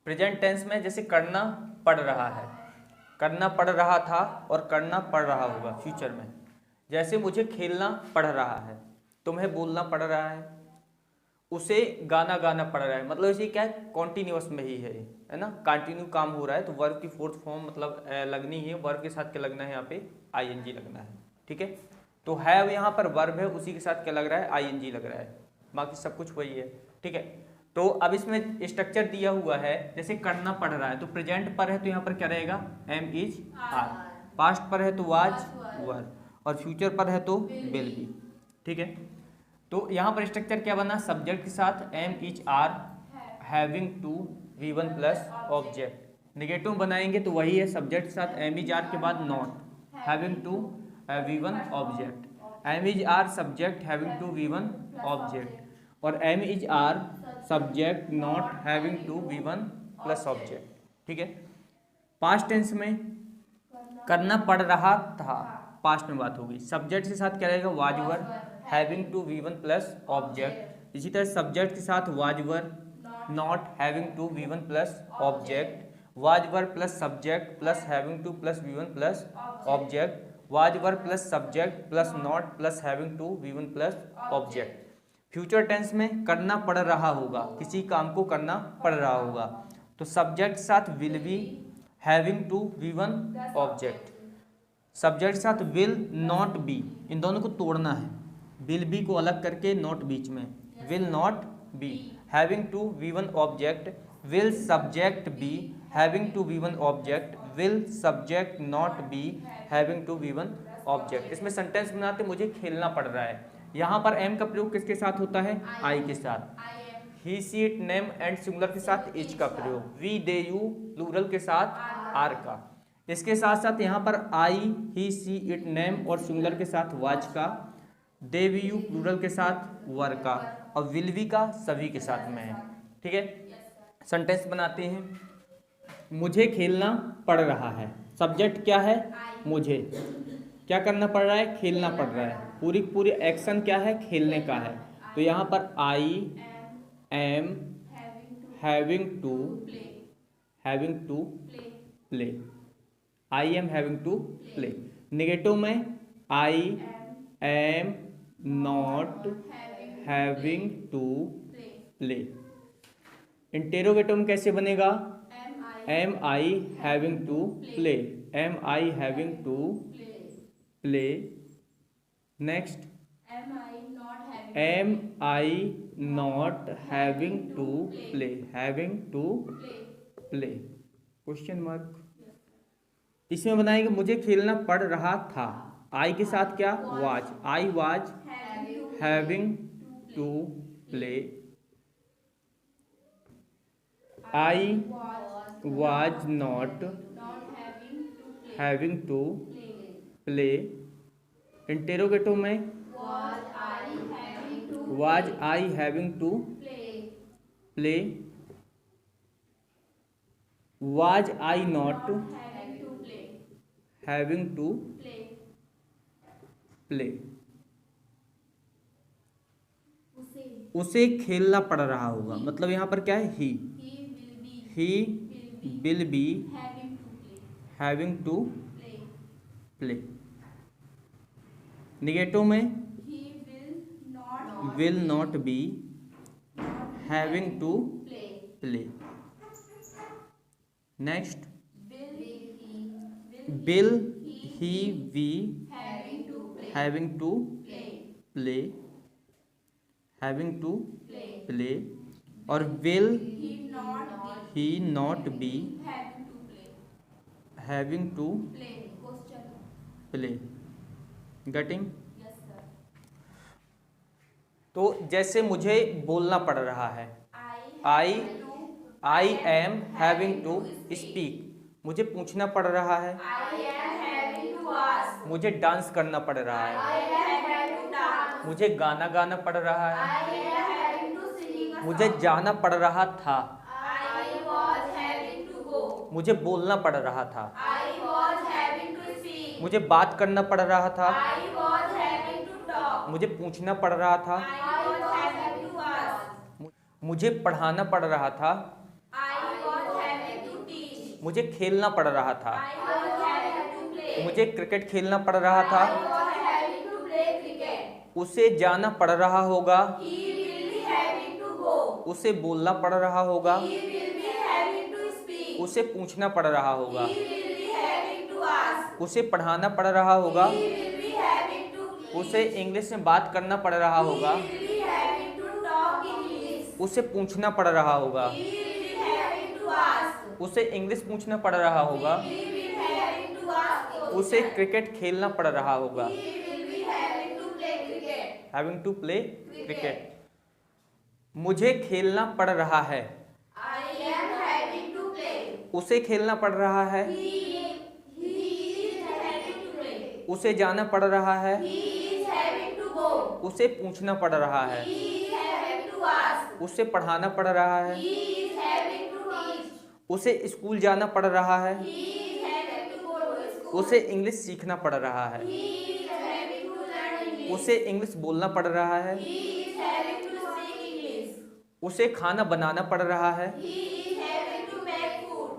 Present tense में जैसे करना पड़ रहा है, करना पड़ रहा था और करना पड़ रहा होगा फ्यूचर में। जैसे मुझे खेलना पड़ रहा है, तुम्हें बोलना पड़ रहा है, उसे गाना गाना पड़ रहा है, मतलब इसे क्या है, कॉन्टिन्यूअस में ही है ना, कंटिन्यू काम हो रहा है। तो वर्ब की फोर्थ फॉर्म मतलब लगनी है, वर्ब के साथ क्या लगना है यहाँ पे, आईएनजी लगना है। ठीक है, तो हैव यहाँ पर वर्ब है, उसी के साथ क्या लग रहा है, आईएनजी लग रहा है, बाकी सब कुछ वही है। ठीक है, तो अब इसमें स्ट्रक्चर दिया हुआ है, जैसे करना पड़ रहा है तो प्रेजेंट पर है तो यहाँ पर क्या रहेगा, एम इज आर, पास्ट पर है तो वाज वर, और फ्यूचर पर है तो विल बी। ठीक है, तो यहाँ पर स्ट्रक्चर क्या बना, सब्जेक्ट के साथ am is are having to V one plus object. Negative बनाएंगे तो वही है, सब्जेक्ट के साथ एम इज आर के बाद not having to V one object, am is are subject having to V one object, और am is are subject not having to V one plus object. ठीक है, पास्ट टेंस में करना पड़ रहा था, पास्ट में बात होगी, सब्जेक्ट के साथ क्या रहेगा, was were having to V one plus object. इसी तरह सब्जेक्ट के साथ was were not having to V one plus object, was were plus subject plus having to plus V one plus object, was were plus subject plus not plus having to V one plus object. Future tense में करना पड़ रहा होगा, किसी काम को करना पड़ रहा होगा, तो सब्जेक्ट के साथ will be having to V one object, subject के साथ विल नॉट बी, इन दोनों को तोड़ना है, विल बी को अलग करके नॉट बीच में, will not be having to V one object, will subject be having to V one object, will subject not be having to V one object. इसमें सेंटेंस बनाते मुझे खेलना पड़ रहा है, यहाँ पर एम का प्रयोग किसके साथ होता है, आई के साथ, he she it name and singular के साथ इज का प्रयोग, वी दे यू प्लूरल के साथ आर का। इसके साथ साथ यहाँ पर आई ही सी इट नेम और सिंगुलर के साथ वाज का, दे वी यू प्लूरल के साथ वर का, और विल बी का सभी के साथ में है। ठीक है, सेंटेंस बनाते हैं, मुझे खेलना पड़ रहा है, सब्जेक्ट क्या है, मुझे क्या करना पड़ रहा है, खेलना पड़ रहा है, पूरी पूरी एक्शन क्या है, खेलने का है। तो यहाँ पर I am having to play, I am having to play. Negative में I am not having to play. Interrogative में कैसे बनेगा, am I having to play, am I having to play. Next am I not having to play, having to play, question mark. इसमें बनाएंगे मुझे खेलना पड़ रहा था, आई के साथ क्या, was, I was having to play, I was not having to play. Interrogative में was I having to play, was I not having to play. उसे खेलना पड़ रहा होगा, मतलब यहाँ पर क्या है, he will be having to play. Negative में will not be having to play. Next will he be having to play, having to play, और will he not be having to play. Getting. तो जैसे मुझे बोलना पड़ रहा है, I am having to speak, मुझे पूछना पड़ रहा है, मुझे डांस करना पड़ रहा है, मुझे गाना गाना पड़ रहा है, मुझे जाना पड़ रहा था, मुझे बोलना पड़ रहा था, मुझे बात करना पड़ रहा था, मुझे पूछना पड़ रहा था, मुझे पढ़ाना पड़ रहा था, मुझे खेलना पड़ रहा था। I was having to play. मुझे क्रिकेट खेलना पड़ रहा था। I was having to play cricket. उसे जाना पड़ रहा होगा। He will be having to go. उसे बोलना पड़ रहा होगा। He will be having to speak. उसे पूछना पड़ रहा होगा। He will be having to ask. उसे पढ़ाना पड़ रहा होगा। He will be having to teach. उसे इंग्लिश में बात करना पड़ रहा होगा। He will be having to talk English. उसे पूछना पड़ रहा होगा। He will be having to ask. उसे इंग्लिश पूछना पड़ रहा होगा। He will be having to ask question. उसे क्रिकेट खेलना पड़ रहा होगा। He will be having to play cricket. Having to play cricket. मुझे खेलना पड़ रहा है। I am having to play. उसे खेलना पड़ रहा है। He is having to play. उसे जाना पड़ रहा है। He is having to go. उसे पूछना पड़ रहा है। He is having to ask. उसे पढ़ाना पड़ रहा है। He is having to teach. उसे स्कूल जाना पड़ रहा है। He is having to go to school. उसे इंग्लिश सीखना पड़ रहा है। He is having to learn English. उसे इंग्लिश बोलना पड़ रहा है। He is having to speak English. उसे खाना बनाना पड़ रहा है। He is having to make food.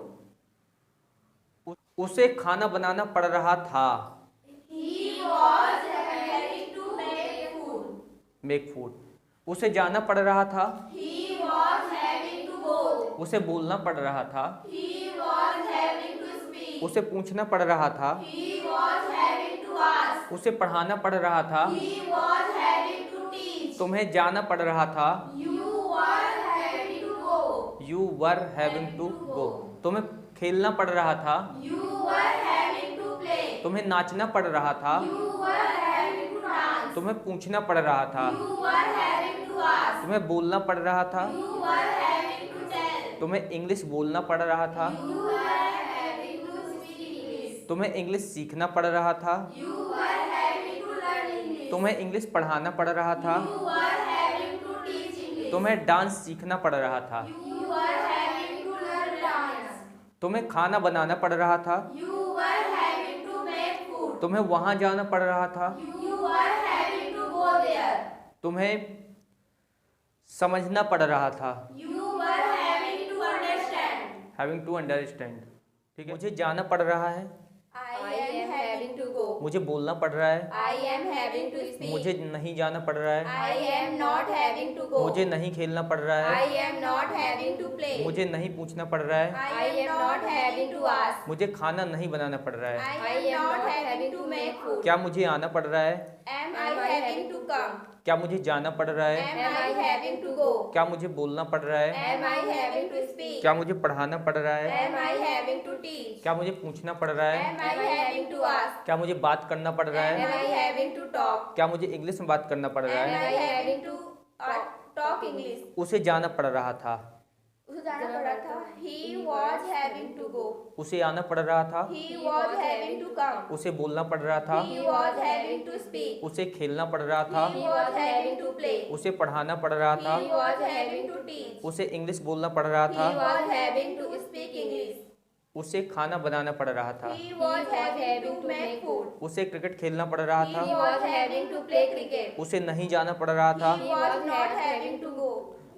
उसे खाना बनाना पड़ रहा था। He was having to make food. Make food. उसे जाना पड़ रहा था। He was having to go. उसे बोलना पड़ रहा था। He was having to speak. उसे पूछना पड़ रहा था। He was having to ask. उसे पढ़ाना पड़ रहा था। He was having to teach. तुम्हें जाना पड़ रहा था। You were having to go. You were having to go. तुम्हें खेलना पड़ रहा था। You were having to play. तुम्हें नाचना पड़ रहा था। You were having to dance. तुम्हें पूछना पड़ रहा था। You were having to ask. तुम्हें बोलना पड़ रहा था। You were having to tell. तुम्हें इंग्लिश बोलना पड़ रहा था। You were having to speak English. तुम्हें इंग्लिश सीखना पड़ रहा था। You were having to learn English. तुम्हें इंग्लिश पढ़ाना पड़ रहा था। You were having to teach English. तुम्हें डांस सीखना पड़ रहा था। You were having to learn dance. तुम्हें खाना बनाना पड़ रहा था। You were having to make food. तुम्हें वहां जाना पड़ रहा था। You were having to go there. तुम्हें समझना पड़ रहा था। You were having to understand. Having to understand. ठीक है। मुझे जाना पड़ रहा है। I am having to go. मुझे बोलना पड़ रहा है। I am having to speak. मुझे नहीं जाना पड़ रहा है। I am not having to go. मुझे नहीं खेलना पड़ रहा है। I am not having to play. मुझे नहीं पूछना पड़ रहा है। I am not having to ask. मुझे खाना नहीं बनाना पड़ रहा है। I am not having to make food. क्या मुझे आना पड़ रहा है? Am I having to come? क्या मुझे जाना पड़ रहा है? Am I having to go? क्या मुझे बोलना पड़ रहा है? Am I having to speak? क्या मुझे पढ़ाना पड़ रहा है? Am I having to teach? क्या मुझे पूछना पड़ रहा है? Am I having to ask? क्या मुझे बात करना पड़ रहा Am है? I having to talk? क्या मुझे इंग्लिश में बात करना पड़ रहा Am है? I having to talk English? उसे जाना पड़ रहा था। उसे जाना पड़ रहा था. He was having to go. उसे आना पड़ रहा था। He was having to come. उसे बोलना पड़ रहा था। He was having to speak. उसे खेलना पड़ रहा था। He was having to play. उसे पढ़ाना पड़ रहा था। He was having to teach. उसे इंग्लिश बोलना पड़ रहा He था। was having to speak English. उसे खाना बनाना पड़ रहा था। He was having to make food. उसे क्रिकेट खेलना पड़ रहा He था। was having to play cricket. उसे नहीं जाना पड़ रहा था। He was not having to go.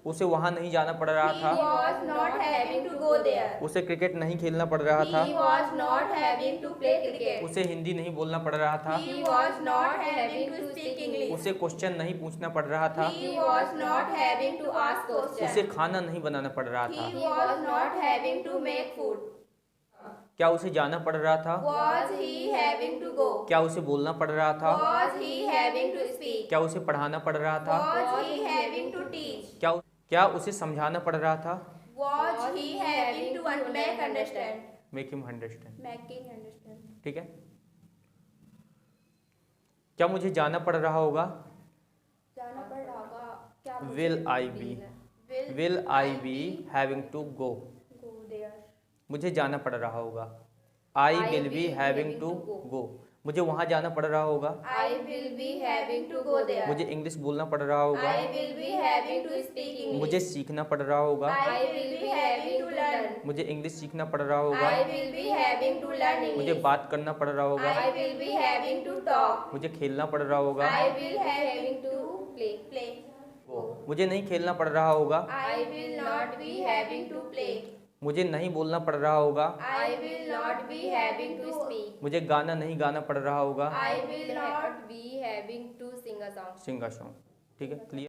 उसे वहां नहीं जाना पड़ रहा He था। was not having to go there. उसे क्रिकेट नहीं खेलना पड़ रहा था। He was not having to play cricket. उसे हिंदी नहीं बोलना पड़ रहा था। He was not having to speak English. उसे क्वेश्चन नहीं पूछना पड़ रहा था। He was not having to ask उसे questions. खाना नहीं बनाना पड़ रहा था। He was not having to make food. क्या उसे जाना पड़ रहा था? Was he having to go? क्या उसे बोलना पड़ रहा था? Was he having to speak? क्या उसे पढ़ाना पड़ रहा था? Was he having to teach? क्या उसे समझाना पड़ रहा था? Was he having to make understand? Make him understand. Making understand. ठीक है। क्या मुझे जाना पड़ रहा होगा? जाना पड़ रहा होगा. क्या Will I be? Will I be having to go? go there? मुझे जाना पड़ रहा होगा। I will be having to go. मुझे वहां जाना पड़ रहा होगा। I will be having to go there. मुझे इंग्लिश बोलना पड़ रहा होगा। I will be having to speak English. मुझे सीखना पड़ रहा होगा। I will be having to learn. मुझे इंग्लिश सीखना पड़ रहा होगा। I will be having to learn मुझे English. बात करना पड़ रहा होगा। I will be having to talk. मुझे खेलना पड़ रहा होगा। I will having to play. मुझे नहीं खेलना पड़ रहा होगा। I will not be having to play. मुझे नहीं बोलना पड़ रहा होगा। I will not be having to speak. मुझे गाना नहीं गाना पड़ रहा होगा। I will not be having to sing a song. Sing a song. ठीक है, क्लियर।